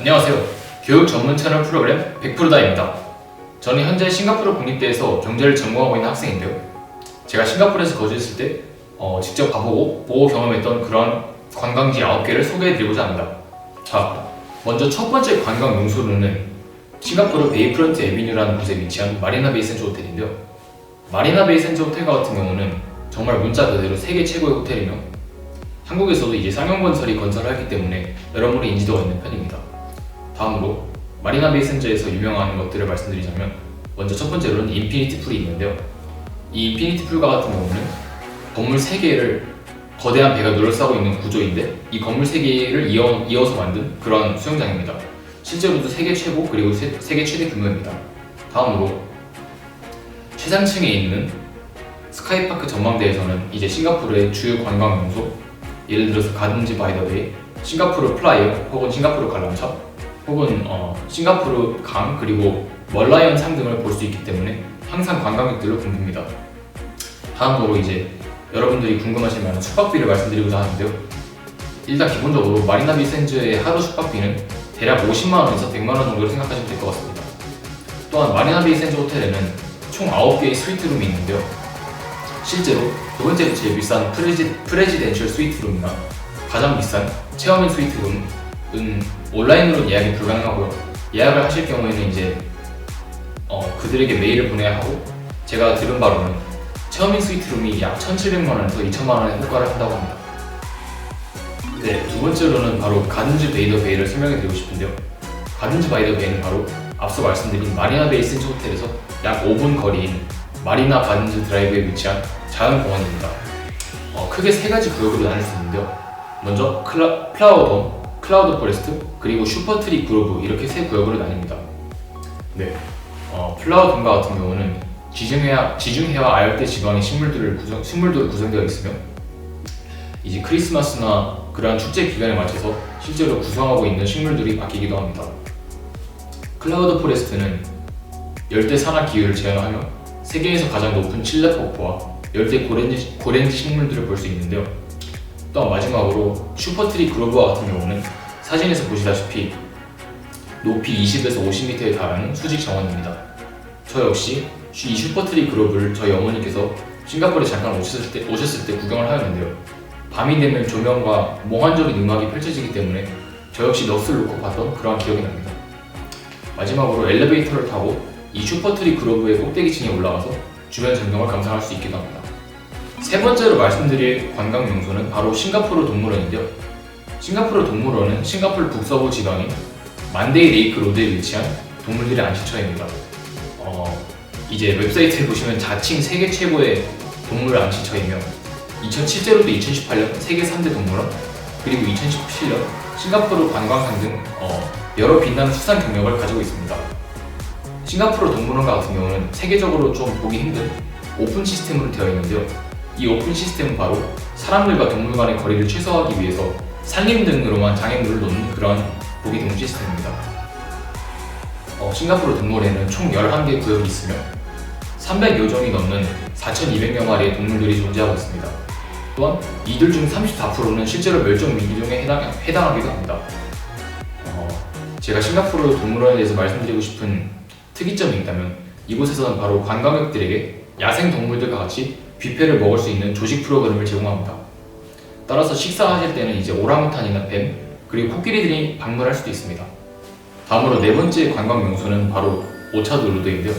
안녕하세요. 교육 전문 채널 프로그램 100%다입니다. 저는 현재 싱가포르 국립대에서 경제를 전공하고 있는 학생인데요. 제가 싱가포르에서 거주했을 때 직접 가보고 보고 경험했던 그런 관광지 9개를 소개해드리고자 합니다. 자, 먼저 첫 번째 관광 명소로는 싱가포르 베이프런트 애비뉴라는 곳에 위치한 마리나 베이 센즈 호텔인데요. 마리나 베이 센즈 호텔 같은 경우는 정말 문자 그대로 세계 최고의 호텔이며 한국에서도 이제 쌍용건설이 건설을 했기 때문에 여러모로 인지도가 있는 편입니다. 다음으로 마리나 베이 센즈에서 유명한 것들을 말씀드리자면 먼저 첫 번째로는 인피니티 풀이 있는데요. 이 인피니티 풀과 같은 경우는 건물 3개를 거대한 배가 둘러싸고 있는 구조인데 이 건물 3개를 이어서 만든 그런 수영장입니다. 실제로도 세계 최고 그리고 세계 최대 규모입니다. 다음으로 최상층에 있는 스카이파크 전망대에서는 이제 싱가포르의 주요 관광 명소, 예를 들어서 가든지 바이 더 베이, 싱가포르 플라이어 혹은 싱가포르 관람차 혹은 싱가포르 강 그리고 멀라이언 상 등을 볼 수 있기 때문에 항상 관광객들로 붐빕니다. 다음으로 이제 여러분들이 궁금하실 만한 숙박비를 말씀드리고자 하는데요. 일단 기본적으로 마리나 베이 센즈의 하루 숙박비는 대략 50만원에서 100만원 정도로 생각하시면 될 것 같습니다. 또한 마리나 베이 센즈 호텔에는 총 9개의 스위트룸이 있는데요. 실제로 두 번째로 제일 비싼 프레지덴셜 스위트룸이나 가장 비싼 체험인 스위트룸은 온라인으로 예약이 불가능하고요. 예약을 하실 경우에는 이제 그들에게 메일을 보내야 하고, 제가 들은 바로는 체험인 스위트룸이 약 1,700만원에서 2,000만원의 호가를 한다고 합니다. 네, 두 번째로는 바로 가든지 베이 더 베이를 설명해 드리고 싶은데요. 가든지 바이 더 베이는 바로 앞서 말씀드린 마리나 베이 센즈 호텔에서 약 5분 거리인 마리나 가든지 드라이브에 위치한 자연공원입니다. 크게 3가지 구역으로 나눌 수 있는데요. 먼저 플라워돔, 클라우드 포레스트, 그리고 슈퍼트리 그로브, 이렇게 3구역으로 나뉩니다. 네, 플라워돔과 같은 경우는 지중해와 아열대 지방의 식물들로 구성되어 있으며 이제 크리스마스나 그러한 축제 기간에 맞춰서 실제로 구성하고 있는 식물들이 바뀌기도 합니다. 클라우드 포레스트는 열대 산악 기후를 재현하며 세계에서 가장 높은 칠레 폭포와 열대 고랭지 식물들을 볼 수 있는데요. 또 마지막으로 슈퍼트리 그로브와 같은 경우는 사진에서 보시다시피 높이 20에서 50m에 달하는 수직 정원입니다. 저 역시 이 슈퍼트리 그로브를 저희 어머니께서 싱가포르에 잠깐 오셨을 때 구경을 하였는데요. 밤이 되면 조명과 몽환적인 음악이 펼쳐지기 때문에 저 역시 넋을 놓고 봤던 그러한 기억이 납니다. 마지막으로 엘리베이터를 타고 이 슈퍼트리 그로브의 꼭대기층에 올라가서 주변 전경을 감상할 수 있기도 합니다. 세 번째로 말씀드릴 관광 명소는 바로 싱가포르 동물원인데요. 싱가포르 동물원은 싱가포르 북서부 지방인 만데이 레이크 로드에 위치한 동물들의 안식처입니다. 이제 웹사이트에 보시면 자칭 세계 최고의 동물 안식처이며 2007년부터 2018년 세계 3대 동물원, 그리고 2017년 싱가포르 관광상 등 여러 빛나는 수상 경력을 가지고 있습니다. 싱가포르 동물원과 같은 경우는 세계적으로 좀 보기 힘든 오픈 시스템으로 되어 있는데요. 이 오픈 시스템은 바로 사람들과 동물 간의 거리를 최소화하기 위해서 산림 등으로만 장애물을 놓는 그런 보기 드문 시스템입니다. 싱가포르 동물원에는 총 11개 구역이 있으며 300여 종이 넘는 4,200여 마리의 동물들이 존재하고 있습니다. 또한 이들 중 34%는 실제로 멸종 위기종에 해당하기도 합니다. 제가 싱가포르 동물원에 대해서 말씀드리고 싶은 특이점이 있다면 이곳에서는 바로 관광객들에게 야생 동물들과 같이 뷔페를 먹을 수 있는 조식 프로그램을 제공합니다. 따라서 식사하실 때는 이제 오랑우탄이나 뱀, 그리고 코끼리들이 방문할 수도 있습니다. 다음으로 네 번째 관광 명소는 바로 오차드 로드인데요.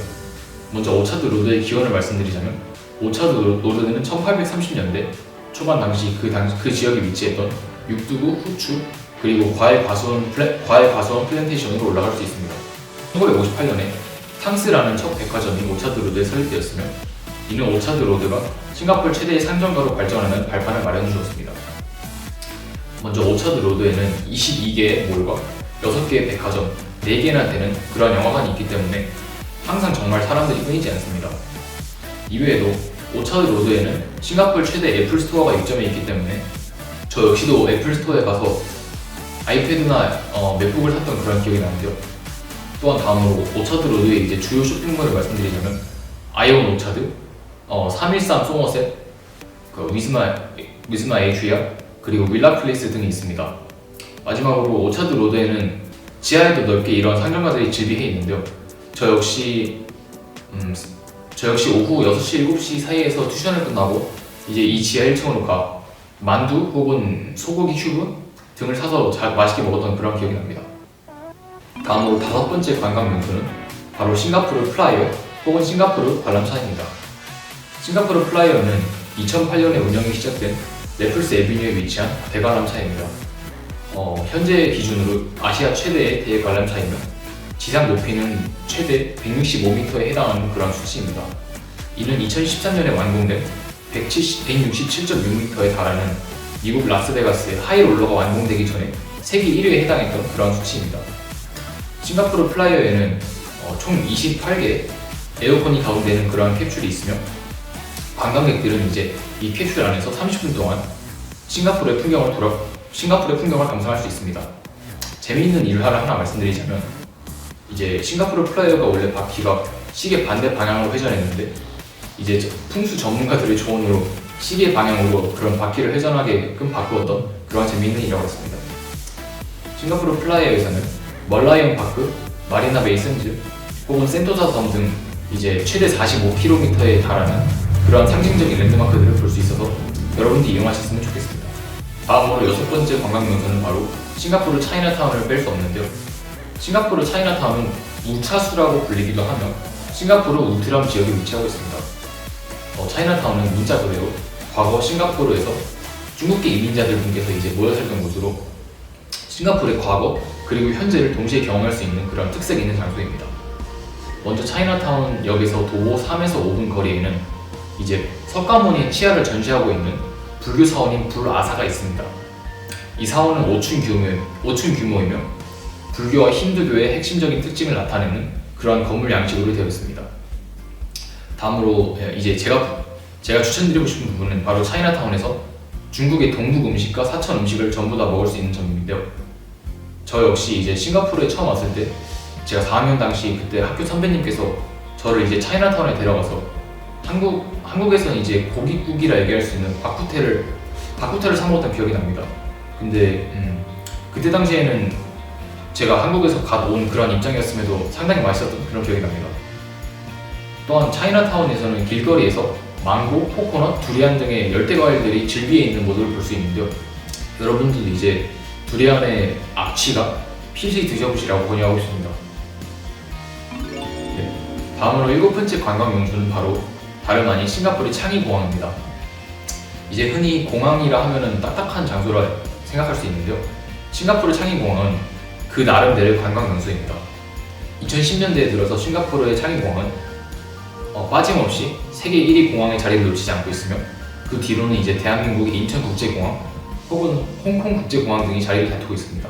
먼저 오차드 로드의 기원을 말씀드리자면 오차드 로드는 1830년대 초반 당시 그 지역에 위치했던 육두구, 후추, 그리고 과일 과수원 플랜테이션으로 올라갈 수 있습니다. 1958년에 탕스라는 첫 백화점이 오차드 로드에 설립되었으며 이는 오차드 로드가 싱가포르 최대의 상점가로 발전하는 발판을 마련해 주었습니다. 먼저 오차드 로드에는 22개의 몰과 6개의 백화점, 4개나 되는 그러한 영화관이 있기 때문에 항상 정말 사람들이 끊이지 않습니다. 이외에도 오차드 로드에는 싱가포르 최대 애플 스토어가 입점해 있기 때문에 저 역시도 애플 스토어에 가서 아이패드나 맥북을 샀던 그런 기억이 나는데요. 또한 다음으로 오차드 로드의 이제 주요 쇼핑몰을 말씀드리자면 아이온 오차드, 313 소머셋, 위스마 에이트리아, 그리고 윌라 플레이스 등이 있습니다. 마지막으로 오차드 로드에는 지하에도 넓게 이런 상점가들이 즐비해 있는데요. 저 역시 오후 6시, 7시 사이에서 튜션을 끝나고 이제 이 지하 1층으로 가 만두 혹은 소고기 큐브 등을 사서 맛있게 먹었던 그런 기억이 납니다. 다음으로 5번째 관광 명소는 바로 싱가포르 플라이어 혹은 싱가포르 관람차입니다. 싱가포르 플라이어는 2008년에 운영이 시작된 래플스 애비뉴에 위치한 대관람차입니다. 현재 기준으로 아시아 최대의 대관람차이며 지상 높이는 최대 165m에 해당하는 그런 수치입니다. 이는 2013년에 완공된 167.6m에 달하는 미국 라스베가스의 하이롤러가 완공되기 전에 세계 1위에 해당했던 그런 수치입니다. 싱가포르 플라이어에는 총 28개 에어컨이 가동되는 그런 캡슐이 있으며 관광객들은 이제 이 캡슐 안에서 30분 동안 싱가포르의 풍경을 감상할 수 있습니다. 재미있는 일화를 하나 말씀드리자면 이제 싱가포르 플라이어가 원래 바퀴가 시계 반대 방향으로 회전했는데 이제 풍수 전문가들의 조언으로 시계 방향으로 그런 바퀴를 회전하게끔 바꾸었던 그런 재미있는 일화가 있습니다. 싱가포르 플라이어에서는 멀라이언 파크, 마리나 베이 샌즈 혹은 센토사 섬 등 이제 최대 45km에 달하는 그런 상징적인 랜드마크들을 볼 수 있어서 여러분들이 이용하셨으면 좋겠습니다. 다음으로 6번째 관광 명소는 바로 싱가포르 차이나타운을 뺄 수 없는데요. 싱가포르 차이나타운은 우차수라고 불리기도 하며 싱가포르 우트람 지역에 위치하고 있습니다. 차이나타운은 문자 그대로 과거 싱가포르에서 중국계 이민자들 분께서 이제 모여 살던 곳으로 싱가포르의 과거 그리고 현재를 동시에 경험할 수 있는 그런 특색 있는 장소입니다. 먼저 차이나타운 역에서 도보 3에서 5분 거리에는 이제 석가모니의 치아를 전시하고 있는 불교 사원인 불아사가 있습니다. 이 사원은 5층 규모이며 불교와 힌두교의 핵심적인 특징을 나타내는 그러한 건물 양식으로 되어 있습니다. 다음으로 이제 제가 추천드리고 싶은 부분은 바로 차이나타운에서 중국의 동북 음식과 사천 음식을 전부 다 먹을 수 있는 점인데요. 저 역시 이제 싱가포르에 처음 왔을 때 제가 4학년 당시 그때 학교 선배님께서 저를 이제 차이나타운에 데려가서 한국에서는 이제 고깃국이라 얘기할 수 있는 바쿠테를 사 먹었던 기억이 납니다. 근데 그때 당시에는 제가 한국에서 갓 온 그런 입장이었음에도 상당히 맛있었던 그런 기억이 납니다. 또한 차이나타운에서는 길거리에서 망고, 코코넛, 두리안 등의 열대 과일들이 즐비해 있는 모습을 볼 수 있는데요. 여러분들도 이제 두리안의 악취가 필시 드셔보시라고 권유하고 싶습니다. 네. 다음으로 7번째 관광 명소는 바로 다름 아닌 싱가포르 창이 공항입니다. 이제 흔히 공항이라 하면은 딱딱한 장소라 생각할 수 있는데요. 싱가포르 창이 공항은 그 나름대로의 관광 명소입니다. 2010년대에 들어서 싱가포르의 창이 공항은 빠짐없이 세계 1위 공항의 자리를 놓치지 않고 있으며 그 뒤로는 이제 대한민국의 인천국제공항 혹은 홍콩국제공항 등이 자리를 다투고 있습니다.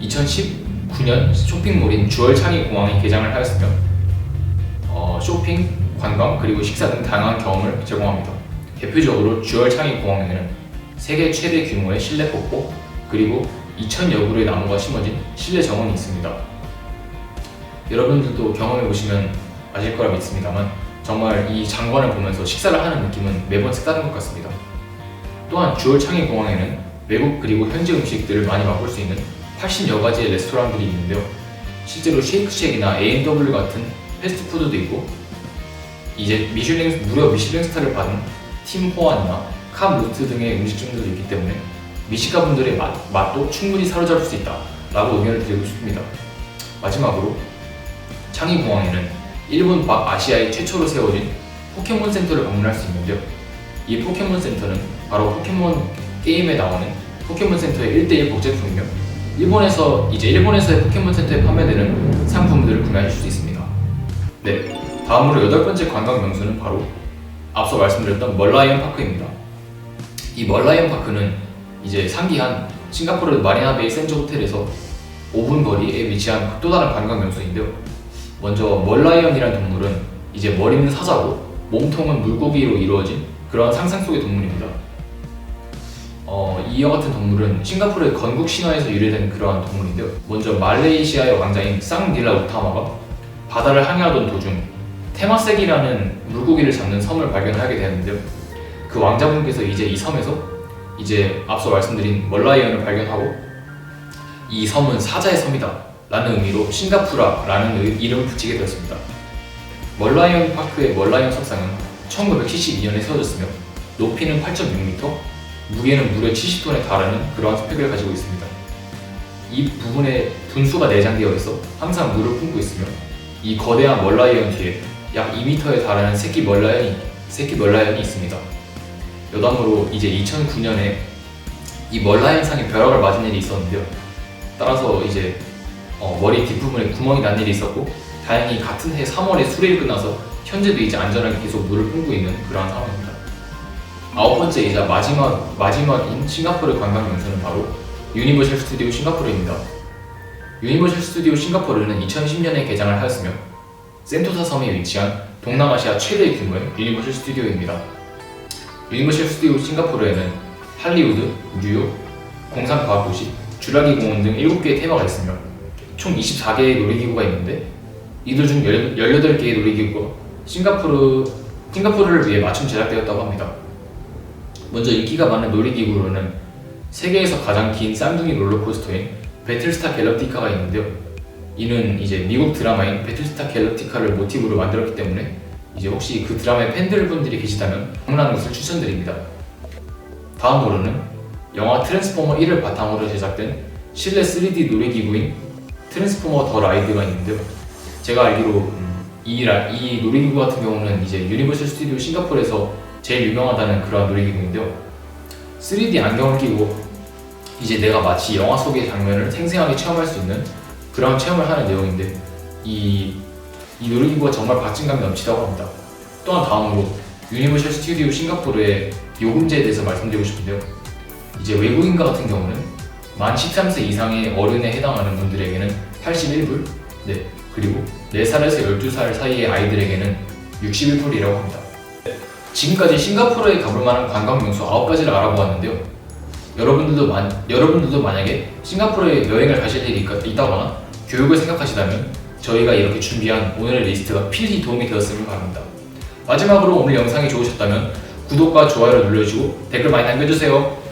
2019년 쇼핑몰인 주얼 창이 공항이 개장을 하였으며 쇼핑, 관광 그리고 식사 등 다양한 경험을 제공합니다. 대표적으로 주얼 창이 공항에는 세계 최대 규모의 실내 폭포 그리고 2,000여 그루의 나무가 심어진 실내 정원이 있습니다. 여러분들도 경험해보시면 아실 거라 믿습니다만 정말 이 장관을 보면서 식사를 하는 느낌은 매번 색다른 것 같습니다. 또한 주얼 창이 공항에는 외국 그리고 현지 음식들을 많이 맛볼 수 있는 80여 가지의 레스토랑들이 있는데요. 실제로 쉐이크쉑이나 A&W 같은 패스트푸드도 있고 이제 무려 미슐랭 스타를 받은 팀 호안이나 캄 루트 등의 음식점들도 있기 때문에 미식가 분들의 맛도 충분히 사로잡을 수 있다 라고 의견을 드리고 싶습니다. 마지막으로 창이 공항에는 일본 박아시아의 최초로 세워진 포켓몬 센터를 방문할 수 있는데요. 이 포켓몬 센터는 바로 포켓몬 게임에 나오는 포켓몬 센터의 1:1 복제품이며 일본에서의 포켓몬 센터에 판매되는 상품들을 구매하실 수 있습니다. 네, 다음으로 8번째 관광 명소는 바로 앞서 말씀드렸던 멀라이언 파크입니다. 이 멀라이언 파크는 이제 상기한 싱가포르 마리나 베이 샌즈 호텔에서 5분 거리에 위치한 또 다른 관광 명소인데요. 먼저 멀라이언이란 동물은 이제 머리는 사자고 몸통은 물고기로 이루어진 그런 상상 속의 동물입니다. 이와 같은 동물은 싱가포르의 건국 신화에서 유래된 그러한 동물인데요. 먼저 말레이시아의 왕자인 쌍닐라 우타마가 바다를 항해하던 도중 테마색이라는 물고기를 잡는 섬을 발견하게 되는데요. 그 왕자분께서 이제 이 섬에서 이제 앞서 말씀드린 멀라이언을 발견하고 이 섬은 사자의 섬이다 라는 의미로 싱가푸라라는 이름을 붙이게 되었습니다. 멀라이언 파크의 멀라이언 석상은 1972년에 세워졌으며 높이는 8.6m, 무게는 무려 70톤에 달하는 그러한 스펙을 가지고 있습니다. 이 부분에 분수가 내장되어 있어 항상 물을 품고 있으며 이 거대한 멀라이언 뒤에 약 2m에 달하는 새끼 멀라이언이 있습니다. 여담으로 이제 2009년에 이 멀라이언상에 벼락을 맞은 일이 있었는데요. 따라서 이제 머리 뒷부분에 구멍이 난 일이 있었고 다행히 같은 해 3월에 수리를 끝나서 현재도 이제 안전하게 계속 물을 뿜고 있는 그러한 상황입니다. 아홉 번째이자 마지막인 싱가포르 관광 명소는 바로 유니버셜 스튜디오 싱가포르입니다. 유니버셜 스튜디오 싱가포르는 2010년에 개장을 하였으며 센토사 섬에 위치한 동남아시아 최대 규모의 유니버셜 스튜디오입니다. 유니버셜 스튜디오 싱가포르에는 할리우드, 뉴욕, 공상과학도시, 주라기 공원 등 7개의 테마가 있으며 총 24개의 놀이기구가 있는데 이들 중 18개의 놀이기구가 싱가포르를 위해 맞춤 제작되었다고 합니다. 먼저 인기가 많은 놀이기구로는 세계에서 가장 긴 쌍둥이 롤러코스터인 배틀스타 갤럭티카가 있는데요. 이는 이제 미국 드라마인 배틀스타 갤럭티카를 모티브로 만들었기 때문에 이제 혹시 그 드라마의 팬들분들이 계시다면 방문하는 것을 추천드립니다. 다음으로는 영화 트랜스포머 1을 바탕으로 제작된 실내 3D 놀이기구인 트랜스포머 더 라이드가 있는데요. 제가 알기로 이 놀이기구 같은 경우는 이제 유니버셜 스튜디오 싱가포르에서 제일 유명하다는 그런 놀이기구인데요. 3D 안경을 끼고 이제 내가 마치 영화 속의 장면을 생생하게 체험할 수 있는 그런 체험을 하는 내용인데 이 놀이기구가 정말 박진감이 넘치다고 합니다. 또한 다음으로 유니버셜 스튜디오 싱가포르의 요금제에 대해서 말씀드리고 싶은데요. 이제 외국인과 같은 경우는 만 13세 이상의 어른에 해당하는 분들에게는 81불, 그리고 4살에서 12살 사이의 아이들에게는 61불이라고 합니다. 지금까지 싱가포르에 가볼 만한 관광 명소 9가지를 알아보았는데요. 여러분들도 만약에 싱가포르에 여행을 가실 일이 있다거나 교육을 생각하시다면 저희가 이렇게 준비한 오늘의 리스트가 필히 도움이 되었으면 바랍니다. 마지막으로 오늘 영상이 좋으셨다면 구독과 좋아요를 눌러주시고 댓글 많이 남겨주세요.